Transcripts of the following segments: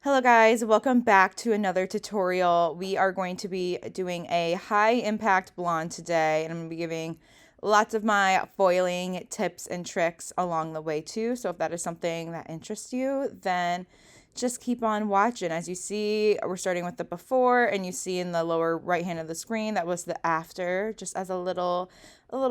Hello guys, welcome back to another tutorial. We are going to be doing a high impact blonde today, and I'm going to be giving lots of my foiling tips and tricks along the way too. So if that is something that interests you, then just keep on watching. As you see, we're starting with the before, and you see in the lower right hand of the screen that was the after, just as a little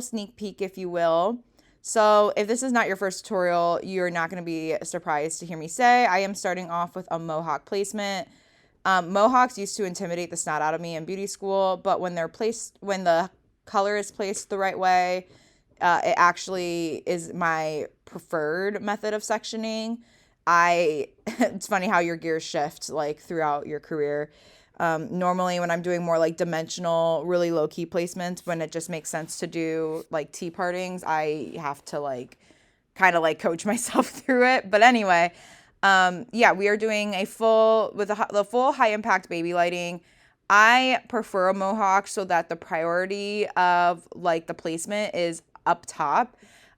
sneak peek, if you will. So if this is not your first tutorial, you're not going to be surprised to hear me say I am starting off with a Mohawk placement. Mohawks used to intimidate the snot out of me in beauty school, but when the color is placed the right way, it actually is my preferred method of sectioning. It's funny how your gears shift like throughout your career. Normally when I'm doing more like dimensional, really low key placements, when it just makes sense to do like T partings, I have to like kind of like coach myself through it. But anyway, yeah, we are doing the full high impact baby lighting. I prefer a Mohawk so that the priority of like the placement is up top.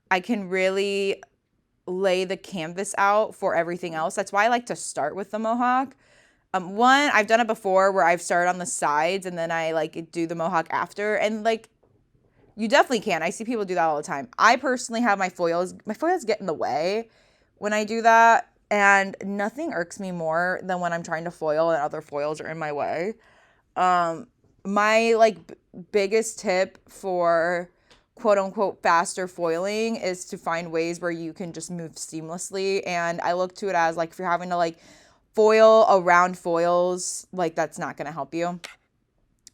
I can really lay the canvas out for everything else. That's why I like to start with the Mohawk. One, I've done it before where I've started on the sides and then I like do the Mohawk after, and like you definitely can. I see people do that all the time. I personally have my foils. My foils get in the way when I do that, and nothing irks me more than when I'm trying to foil and other foils are in my way. My biggest tip for quote unquote faster foiling is to find ways where you can just move seamlessly. And I look to it as like if you're having to like foil around foils, like that's not going to help you.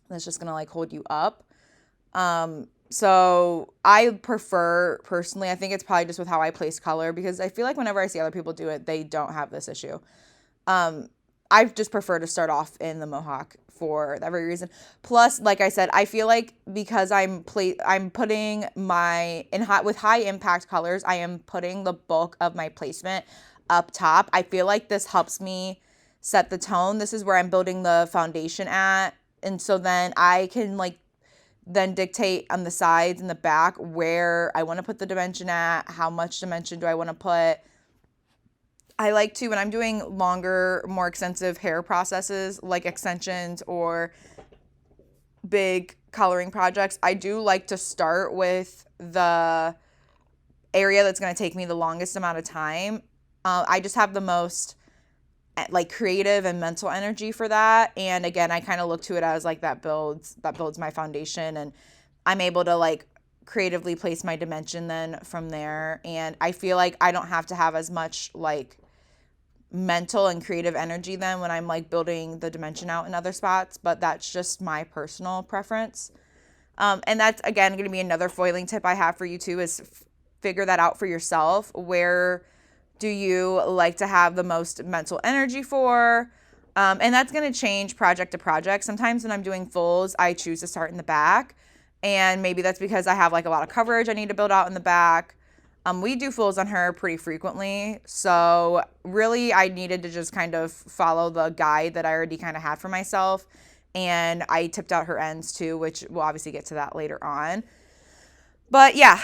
That's just going to like hold you up. So I prefer personally, I think it's probably just with how I place color, because I feel like whenever I see other people do it, they don't have this issue. I just prefer to start off in the Mohawk for that very reason. Plus, like I said, I feel like because I'm putting with high impact colors, I am putting the bulk of my placement up top. I feel like this helps me set the tone. This is where I'm building the foundation at. And so then I can then dictate on the sides and the back where I want to put the dimension at, how much dimension do I want to put. I like to, when I'm doing longer, more extensive hair processes like extensions or big coloring projects, I do like to start with the area that's going to take me the longest amount of time. I just have the most like creative and mental energy for that. And again, I kind of look to it as like that builds my foundation, and I'm able to like creatively place my dimension then from there. And I feel like I don't have to have as much like mental and creative energy then when I'm like building the dimension out in other spots, but that's just my personal preference. And that's again going to be another foiling tip I have for you too, is figure that out for yourself. Where do you like to have the most mental energy for? And that's going to change project to project. Sometimes when I'm doing fulls, I choose to start in the back, and maybe that's because I have like a lot of coverage I need to build out in the back. We do fulls on her pretty frequently, so really I needed to just kind of follow the guide that I already kind of had for myself, and I tipped out her ends too, which we'll obviously get to that later on. But yeah,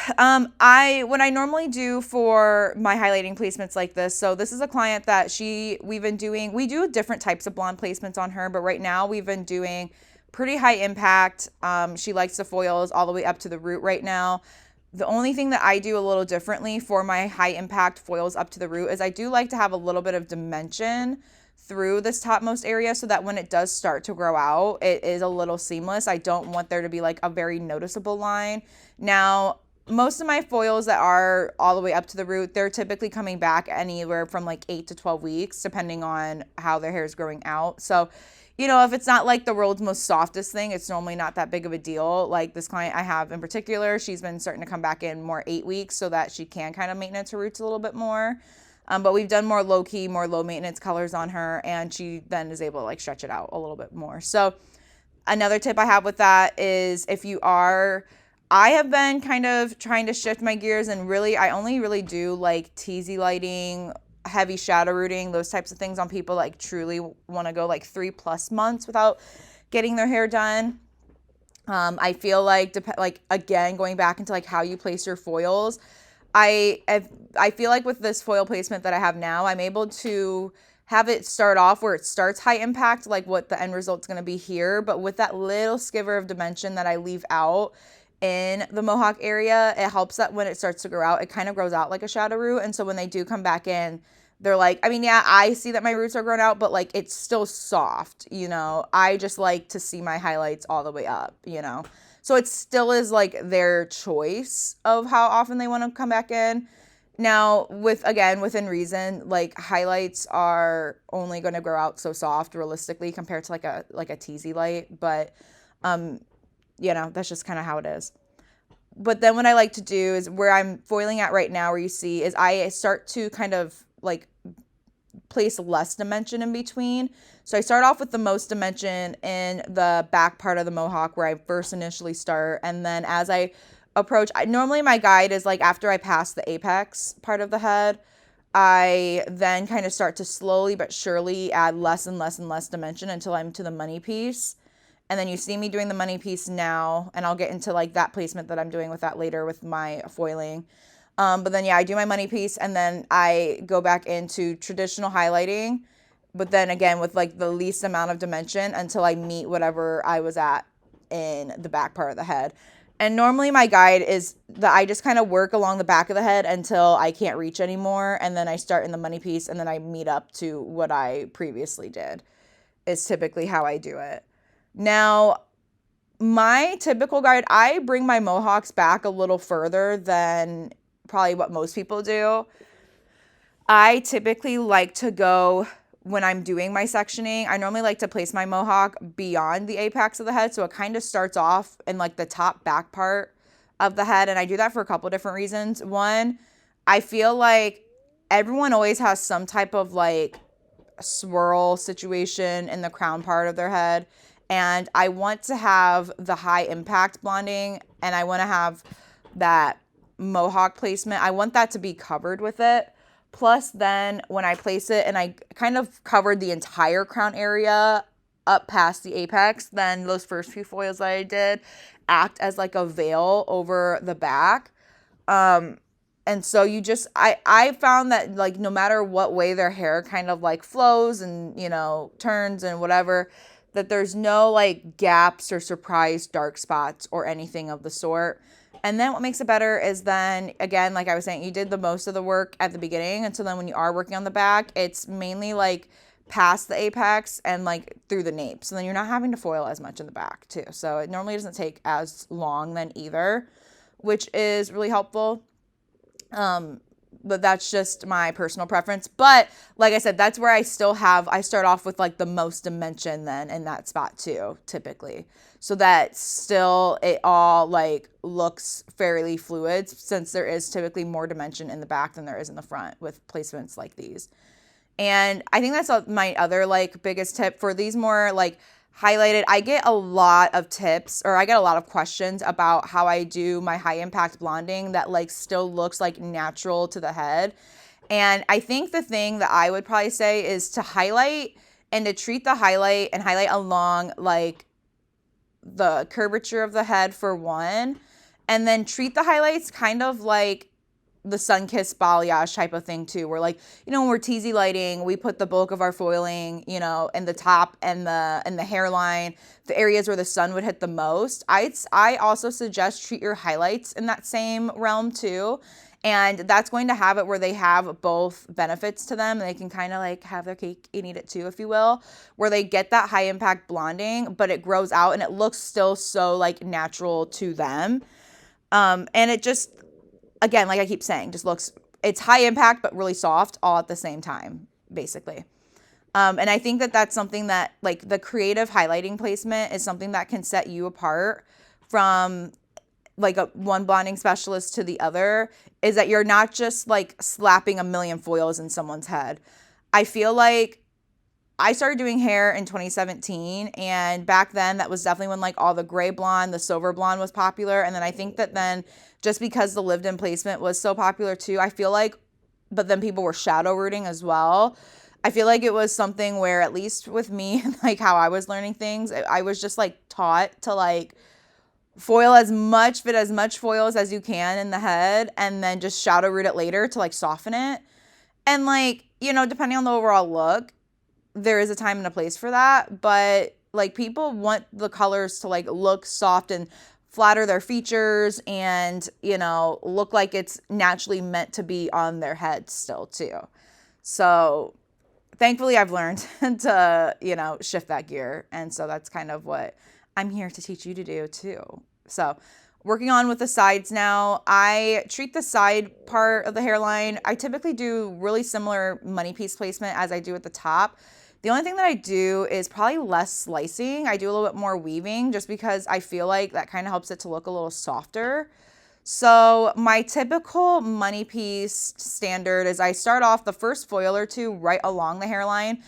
what I normally do for my highlighting placements like this, so this is a client that we do different types of blonde placements on her, but right now we've been doing pretty high impact. She likes the foils all the way up to the root right now. The only thing that I do a little differently for my high impact foils up to the root is I do like to have a little bit of dimension through this topmost area so that when it does start to grow out, it is a little seamless. I don't want there to be like a very noticeable line. Now, most of my foils that are all the way up to the root, they're typically coming back anywhere from like 8 to 12 weeks, depending on how their hair is growing out. So, if it's not like the world's most softest thing, it's normally not that big of a deal. Like this client I have in particular, she's been starting to come back in more 8 weeks so that she can kind of maintenance her roots a little bit more. But we've done more low key, more low maintenance colors on her, and she then is able to like stretch it out a little bit more. So another tip I have with that is I have been kind of trying to shift my gears, and really I only really do like teasy lighting, heavy shadow rooting, those types of things on people like truly want to go like 3+ months without getting their hair done. I feel like again, going back into like how you place your foils, I feel like with this foil placement that I have now, I'm able to have it start off where it starts high impact, like what the end result's going to be here, but with that little skiver of dimension that I leave out in the Mohawk area, it helps that when it starts to grow out, it kind of grows out like a shadow root. And so when they do come back in, they're like, I mean, yeah, I see that my roots are grown out, but like it's still soft, you know. I just like to see my highlights all the way up, you know. So it still is like their choice of how often they want to come back in. Now, within reason, like highlights are only going to grow out so soft realistically compared to like a teasy light, but you know, that's just kind of how it is. But then what I like to do is where I'm foiling at right now, where you see is I start to kind of like place less dimension in between. So I start off with the most dimension in the back part of the Mohawk where I first initially start. And then as I approach, normally my guide is like after I pass the apex part of the head, I then kind of start to slowly but surely add less and less and less dimension until I'm to the money piece. And then you see me doing the money piece now, and I'll get into like that placement that I'm doing with that later with my foiling. But then, yeah, I do my money piece, and then I go back into traditional highlighting, but then again with like the least amount of dimension until I meet whatever I was at in the back part of the head. And normally my guide is that I just kind of work along the back of the head until I can't reach anymore, and then I start in the money piece, and then I meet up to what I previously did is typically how I do it. Now, my typical guide, I bring my Mohawks back a little further than probably what most people do. I typically like to go, when I'm doing my sectioning, I normally like to place my Mohawk beyond the apex of the head. So it kind of starts off in like the top back part of the head. And I do that for a couple different reasons. One, I feel like everyone always has some type of like swirl situation in the crown part of their head. And I want to have the high impact blonding, and I want to have that Mohawk placement. I want that to be covered with it. Plus then when I place it and I kind of covered the entire crown area up past the apex, then those first few foils that I did act as like a veil over the back. And so I found that like no matter what way their hair kind of like flows and, you know, turns and whatever, that there's no like gaps or surprise dark spots or anything of the sort. And then what makes it better is then, again, like I was saying, you did the most of the work at the beginning. And so then when you are working on the back, it's mainly like past the apex and like through the nape. So then you're not having to foil as much in the back too. So it normally doesn't take as long then either, which is really helpful. But that's just my personal preference. But like I said, that's where I start off with like the most dimension then in that spot too, typically. So that still it all like looks fairly fluid since there is typically more dimension in the back than there is in the front with placements like these. And I think that's my other like biggest tip for these more like highlighted. I get a lot of tips, or I get a lot of questions about how I do my high impact blonding that like still looks like natural to the head. And I think the thing that I would probably say is to highlight and to treat the highlight and highlight along like the curvature of the head for one, and then treat the highlights kind of like the sun-kissed balayage type of thing too, where like, you know, when we're teasy lighting, we put the bulk of our foiling, you know, in the top and the hairline, the areas where the sun would hit the most. I also suggest treat your highlights in that same realm too. And that's going to have it where they have both benefits to them. And they can kind of like have their cake and eat it too, if you will, where they get that high impact blonding, but it grows out and it looks still so like natural to them. And it just, again, like I keep saying, just looks, it's high impact, but really soft all at the same time, basically. And I think that that's something that like the creative highlighting placement is something that can set you apart from like one blonding specialist to the other, is that you're not just like slapping a million foils in someone's head. I feel like I started doing hair in 2017, and back then that was definitely when like all the gray blonde, the silver blonde was popular. And then I think that then just because the lived in placement was so popular too, I feel like, but then people were shadow rooting as well. I feel like it was something where, at least with me, like how I was learning things, I was just like taught to like foil fit as much foils as you can in the head, and then just shadow root it later to like soften it. And like, you know, depending on the overall look, there is a time and a place for that, but like people want the colors to like look soft and flatter their features and, you know, look like it's naturally meant to be on their head still too. So thankfully I've learned to, you know, shift that gear. And so that's kind of what I'm here to teach you to do too. So working on with the sides now, I treat the side part of the hairline. I typically do really similar money piece placement as I do at the top. The only thing that I do is probably less slicing. I do a little bit more weaving just because I feel like that kind of helps it to look a little softer. So my typical money piece standard is I start off the first foil or two right along the hairline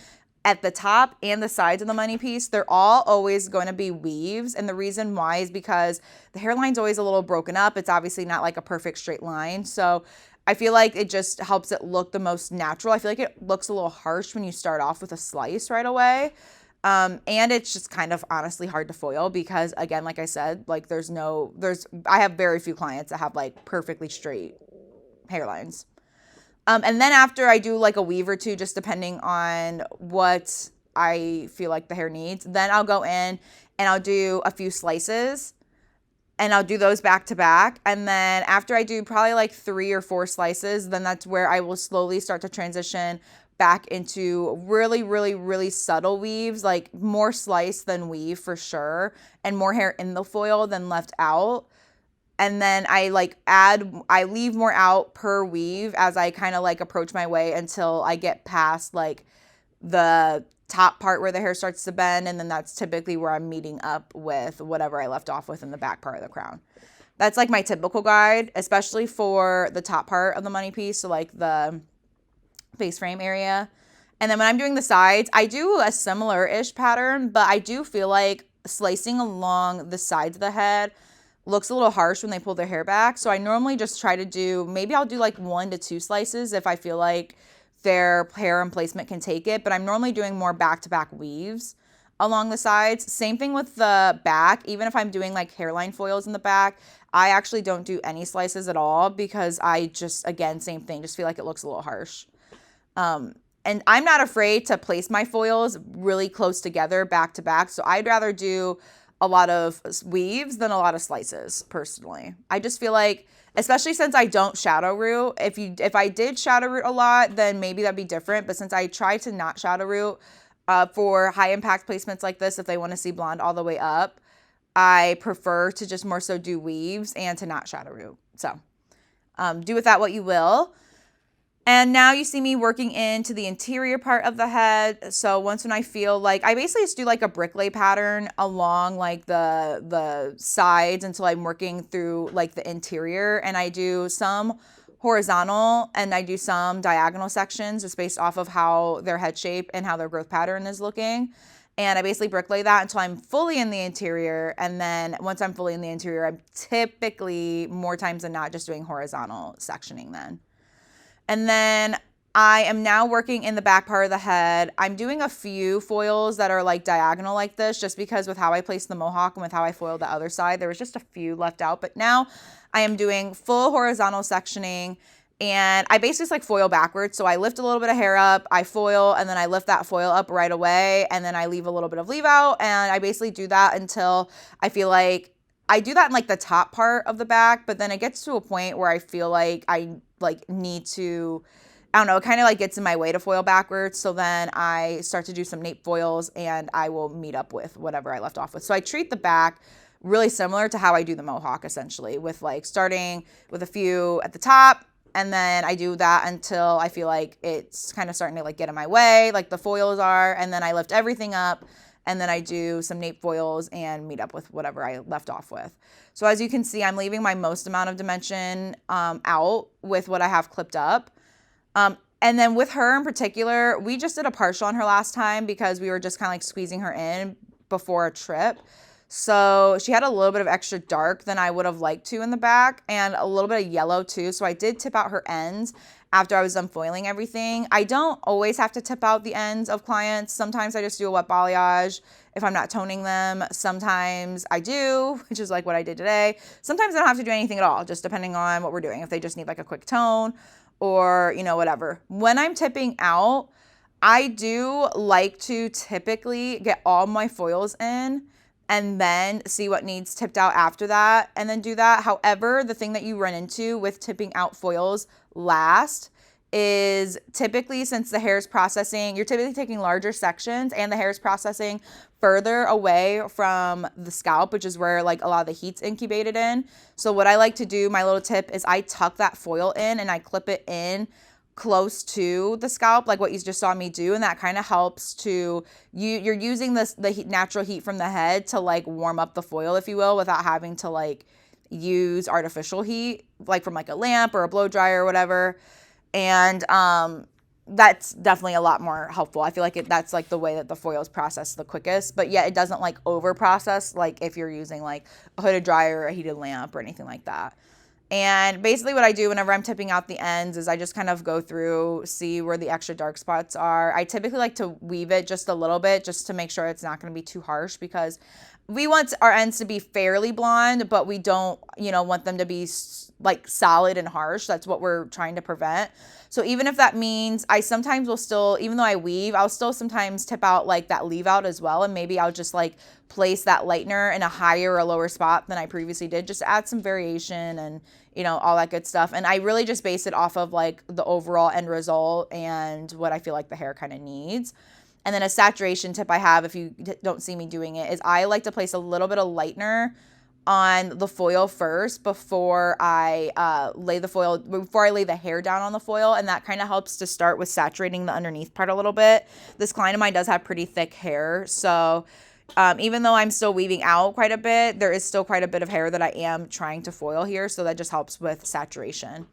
at the top and the sides of the money piece. They're all always going to be weaves. And the reason why is because the hairline's always a little broken up. It's obviously not like a perfect straight line. So I feel like it just helps it look the most natural. I feel like it looks a little harsh when you start off with a slice right away. And it's just kind of honestly hard to foil because again, like I said, like I have very few clients that have like perfectly straight hairlines. And then after I do like a weave or two, just depending on what I feel like the hair needs, then I'll go in and I'll do a few slices and I'll do those back to back. And then after I do probably like 3 or 4 slices, then that's where I will slowly start to transition back into really, really, really subtle weaves, like more slice than weave for sure, and more hair in the foil than left out. And then I leave more out per weave as I kind of like approach my way until I get past like the top part where the hair starts to bend. And then that's typically where I'm meeting up with whatever I left off with in the back part of the crown. That's like my typical guide, especially for the top part of the money piece. So like the face frame area. And then when I'm doing the sides, I do a similar-ish pattern, but I do feel like slicing along the sides of the head looks a little harsh when they pull their hair back. So I normally just try to do, maybe I'll do like 1 to 2 slices if I feel like their hair and placement can take it, but I'm normally doing more back-to-back weaves along the sides. Same thing with the back. Even if I'm doing like hairline foils in the back, I actually don't do any slices at all because I just, again, same thing, just feel like it looks a little harsh. And I'm not afraid to place my foils really close together back to back. So I'd rather do a lot of weaves than a lot of slices personally. I just feel like, especially since I don't shadow root, if I did shadow root a lot, then maybe that'd be different. But since I try to not shadow root for high impact placements like this, if they want to see blonde all the way up, I prefer to just more so do weaves and to not shadow root. So do with that what you will. And now you see me working into the interior part of the head. So once when I feel like, I basically just do like a bricklay pattern along like the sides until I'm working through like the interior. And I do some horizontal and I do some diagonal sections just based off of how their head shape and how their growth pattern is looking. And I basically bricklay that until I'm fully in the interior. And then once I'm fully in the interior, I'm typically more times than not just doing horizontal sectioning then. And then I am now working in the back part of the head. I'm doing a few foils that are like diagonal like this just because with how I placed the Mohawk and with how I foiled the other side, there was just a few left out. But now I am doing full horizontal sectioning and I basically just like foil backwards. So I lift a little bit of hair up, I foil, and then I lift that foil up right away. And then I leave a little bit of leave out. And I basically do that until I feel like I do that in like the top part of the back, but then it gets to a point where I feel like I like need to, I don't know, it kind of like gets in my way to foil backwards. So then I start to do some nape foils and I will meet up with whatever I left off with. So I treat the back really similar to how I do the Mohawk essentially, with like starting with a few at the top. And then I do that until I feel like it's kind of starting to like get in my way, like the foils are. And then I lift everything up. And then I do some nape foils and meet up with whatever I left off with. So as you can see, I'm leaving my most amount of dimension out with what I have clipped up. And then with her in particular, we just did a partial on her last time because we were just kind of like squeezing her in before a trip. So she had a little bit of extra dark than I would have liked to in the back and a little bit of yellow too. So I did tip out her ends after I was done foiling everything. I don't always have to tip out the ends of clients. Sometimes I just do a wet balayage if I'm not toning them. Sometimes I do, which is like what I did today. Sometimes I don't have to do anything at all, just depending on what we're doing. If they just need like a quick tone or, you know, whatever. When I'm tipping out, I do like to typically get all my foils in and then see what needs tipped out after that and then do that. However, the thing that you run into with tipping out foils last is typically, since the hair is processing, you're typically taking larger sections and the hair is processing further away from the scalp, which is where like a lot of the heat's incubated in. So what I like to do, my little tip, is I tuck that foil in and I clip it in close to the scalp, like what you just saw me do, and that kind of helps to you're using the natural heat from the head to like warm up the foil, if you will, without having to like use artificial heat like from like a lamp or a blow dryer or whatever. And that's definitely a lot more helpful. I feel like that's like the way that the foil is processed the quickest, but yeah, it doesn't like over process like if you're using like a hooded dryer or a heated lamp or anything like that. And basically what I do whenever I'm tipping out the ends is I just kind of go through, see where the extra dark spots are. I typically like to weave it just a little bit just to make sure it's not going to be too harsh, because we want our ends to be fairly blonde, but we don't, want them to be like solid and harsh. That's what we're trying to prevent. So even if that means I sometimes will still, even though I weave, I'll still sometimes tip out like that leave out as well. And maybe I'll just like place that lightener in a higher or lower spot than I previously did, just to add some variation and, all that good stuff. And I really just base it off of like the overall end result and what I feel like the hair kind of needs. And then a saturation tip I have, if you don't see me doing it, is I like to place a little bit of lightener on the foil first before I lay the hair down on the foil. And that kind of helps to start with saturating the underneath part a little bit. This client of mine does have pretty thick hair, so even though I'm still weaving out quite a bit, there is still quite a bit of hair that I am trying to foil here. So that just helps with saturation.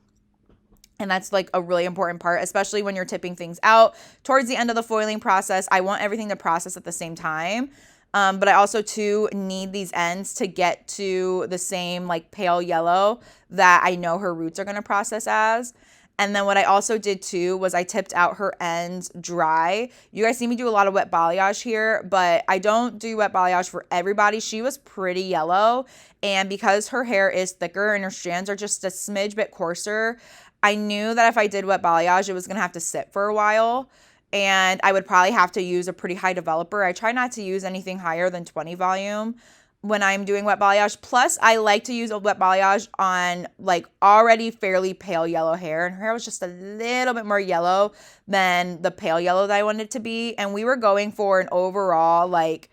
And that's like a really important part, especially when you're tipping things out towards the end of the foiling process. I want everything to process at the same time. But I also too need these ends to get to the same like pale yellow that I know her roots are going to process as. And then what I also did too was I tipped out her ends dry. You guys see me do a lot of wet balayage here, but I don't do wet balayage for everybody. She was pretty yellow, and because her hair is thicker and her strands are just a smidge bit coarser, I knew that if I did wet balayage, it was going to have to sit for a while, and I would probably have to use a pretty high developer. I try not to use anything higher than 20 volume when I'm doing wet balayage. Plus, I like to use a wet balayage on like already fairly pale yellow hair, and her hair was just a little bit more yellow than the pale yellow that I wanted it to be. And we were going for an overall like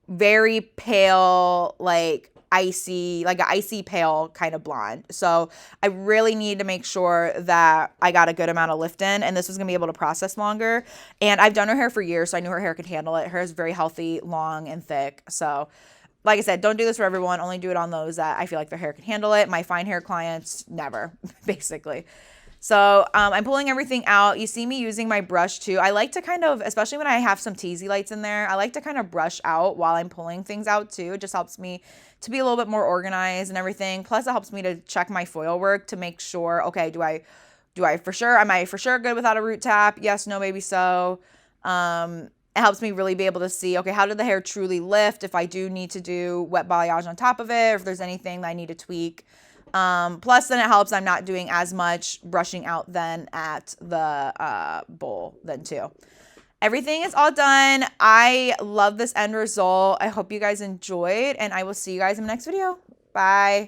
very pale, like an icy pale kind of blonde. So I really need to make sure that I got a good amount of lift in, and this was gonna be able to process longer. And I've done her hair for years, so I knew her hair could handle it. Her hair is very healthy, long, and thick. So like I said, don't do this for everyone. Only do it on those that I feel like their hair can handle it. My fine hair clients, never, basically. So I'm pulling everything out. You see me using my brush too. I like to kind of, especially when I have some teasy lights in there, I like to kind of brush out while I'm pulling things out too. It just helps me to be a little bit more organized and everything. Plus it helps me to check my foil work to make sure, okay, am I for sure good without a root tap? Yes, no, maybe so. It helps me really be able to see, okay, how did the hair truly lift if I do need to do wet balayage on top of it, or if there's anything that I need to tweak. Plus, then it helps I'm not doing as much brushing out then at the bowl then too. Everything is all done. I love this end result. I hope you guys enjoyed, and I will see you guys in the next video. Bye.